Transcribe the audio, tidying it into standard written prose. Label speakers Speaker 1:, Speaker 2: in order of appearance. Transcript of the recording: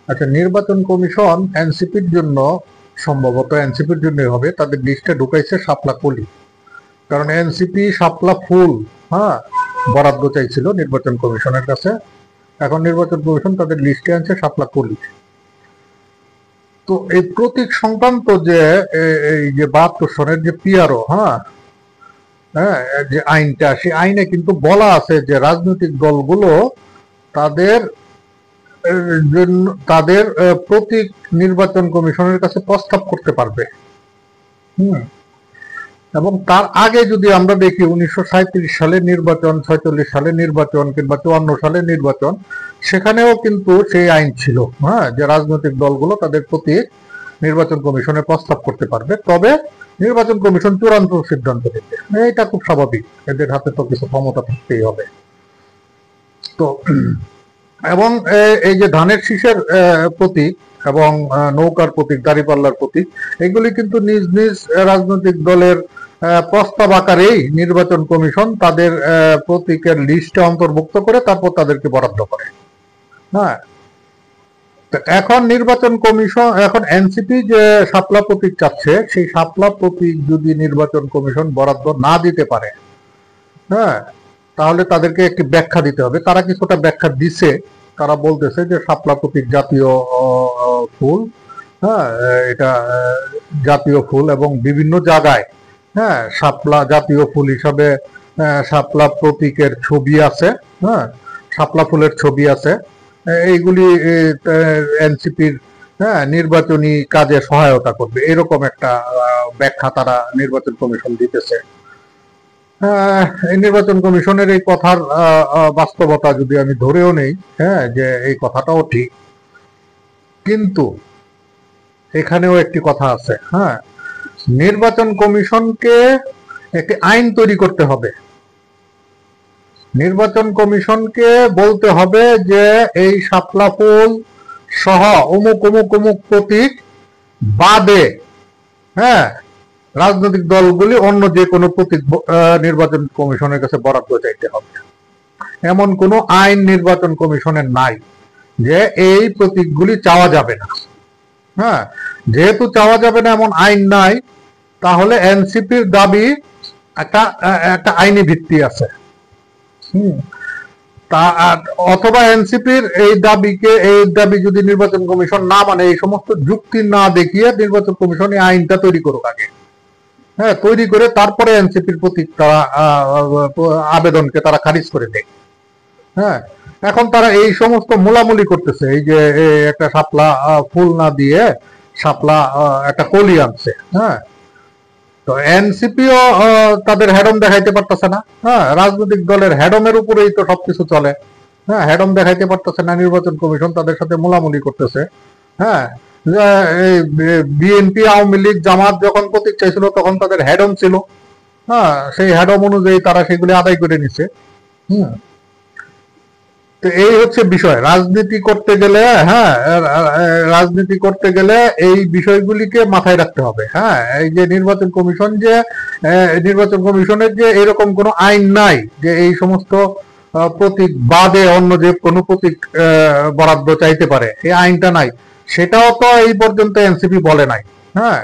Speaker 1: আচ্ছা, নির্বাচন কমিশন এনসিপির জন্য, সম্ভবত এনসিপির জন্যই হবে, তাদের লিস্টে ঢুকাইছে শাপলা কলি। কারণ এনসিপি শাপলা ফুল, হ্যাঁ, বরাদ্দ চাইছিল নির্বাচন কমিশনের কাছে। এখন নির্বাচন কমিশন তাদের লিস্টে আনছে শাপলা কলি। তো এই প্রতীক সংক্রান্ত যে এই যে 72 সনের যে পিআরও, হ্যাঁ হ্যাঁ, যে আইনটা, সেই আইনে কিন্তু বলা আছে যে রাজনৈতিক দলগুলো তাদের জন্য তাদের প্রতীক নির্বাচন কমিশনের কাছে প্রস্তাব করতে পারবে। হুম। এবং তার আগে যদি আমরা দেখি 1937 সালে নির্বাচন, 46 সালে নির্বাচন কিংবা 54 সালে নির্বাচন, সেখানেও কিন্তু সেই আইন ছিল, হ্যাঁ, যে রাজনৈতিক দলগুলো তাদের প্রতীক নির্বাচন কমিশনে প্রস্তাব করতে পারবে, তবে নির্বাচন কমিশন চূড়ান্ত সিদ্ধান্ত নেবে। এটা খুব স্বাভাবিক, এদের হাতে তো কিছু ক্ষমতা থাকতেই হবে। তো এবং এই যে ধানের শীষের প্রতীক এবং নৌকার প্রতীক, দাঁড়িপাল্লার প্রতীক, এগুলি কিন্তু নিজ নিজ রাজনৈতিক দলের প্রস্তাব আকারেই নির্বাচন কমিশন তাদের প্রতীকের লিস্টে অন্তর্ভুক্ত করে তারপর তাদেরকে বরাদ্দ করে। হ্যাঁ, এখন নির্বাচন কমিশন, এখন এনসিপি যে শাপলা প্রতীক চাচ্ছে, সেই শাপলা প্রতীক যদি নির্বাচন কমিশন বরাদ্দ না দিতে পারে, হ্যাঁ, তাহলে তাদেরকে একটি ব্যাখ্যা দিতে হবে। তারা কিছুটা ব্যাখ্যা দিছে। তারা বলতেছে যে শাপলা প্রতীক জাতীয় ফুল, হ্যাঁ, এটা জাতীয় ফুল এবং বিভিন্ন জায়গায়, হ্যাঁ, শাপলা জাতীয় ফুল হিসাবে শাপলা প্রতীকের ছবি আছে, হ্যাঁ, শাপলা ফুলের ছবি আছে। এইগুলি এনসিপির, হ্যাঁ, নির্বাচনী কাজে সহায়তা করবে, এরকম একটা ব্যাখ্যা তারা নির্বাচন কমিশন দিতেছে। এই নির্বাচন কমিশনের এই কথার বাস্তবতা যদি আমি ধরেও নেই, হ্যাঁ, যে এই কথাটাও ঠিক, কিন্তু এখানেও একটি কথা আছে। হ্যাঁ, নির্বাচন কমিশনকে একটি আইন তৈরি করতে হবে। নির্বাচন কমিশনকে বলতে হবে যে এই শাপলা ফুল সহ অমুক অমুক অমুক প্রতীক বাদে, হ্যাঁ, রাজনৈতিক দলগুলি অন্য যে কোনো প্রতীক নির্বাচন কমিশনের কাছে বরাদ্দ চাইতে হবে। এমন কোনো আইন নির্বাচন কমিশনের নাই যে এই প্রতীকগুলি চাওয়া যাবে না। হ্যাঁ, যেহেতু চাওয়া যাবে না এমন আইন নাই, তাহলে এনসিপির দাবি একটা আইনি ভিত্তি আছে। তা অথবা এনসিপির এই দাবি যদি নির্বাচন কমিশন না মানে, এই সমস্ত যুক্তি না দেখিয়ে নির্বাচন কমিশন এই আইনটা তৈরি করুক আগে। হ্যাঁ, তৈরি করে তারপরে এনসিপির প্রতি তারা আবেদনকে তারা খারিজ করে দেয়। হ্যাঁ, এখন তারা এই সমস্ত মোলামুলি করতেছে, এই যে একটা শাপলা ফুল না দিয়ে শাপলা একটা কলি আনছে। হ্যাঁ, তো এনসিপিও তাদের হ্যাডম দেখাইতে পারতেছে না। হ্যাঁ, রাজনৈতিক দলের হ্যাডমের উপরেই তো সবকিছু চলে। হ্যাঁ, হ্যাডম দেখাইতে পারতেছে না, নির্বাচন কমিশন তাদের সাথে মোলামুলি করতেছে। হ্যাঁ, বিএনপি, আওয়ামী লীগ, জামাত যখন প্রতীক চাইছিল তখন তাদের হ্যাডম ছিল। হ্যাঁ, সেই হ্যাডম অনুযায়ী তারা সেগুলি আদায় করে নিছে। হুম। তো এই হচ্ছে বিষয়, রাজনীতি করতে গেলে, হ্যাঁ, রাজনীতি করতে গেলে এই বিষয়গুলিকে মাথায় রাখতে হবে। হ্যাঁ, এই যে নির্বাচন কমিশনের যে এরকম কোনো আইন নাই যে এই সমস্ত প্রতীক বাদে অন্য যে কোনো প্রতীক বরাদ্দ চাইতে পারে, এই আইনটা নাই। সেটাও তো এই পর্যন্ত এনসিপি বলে নাই। হ্যাঁ,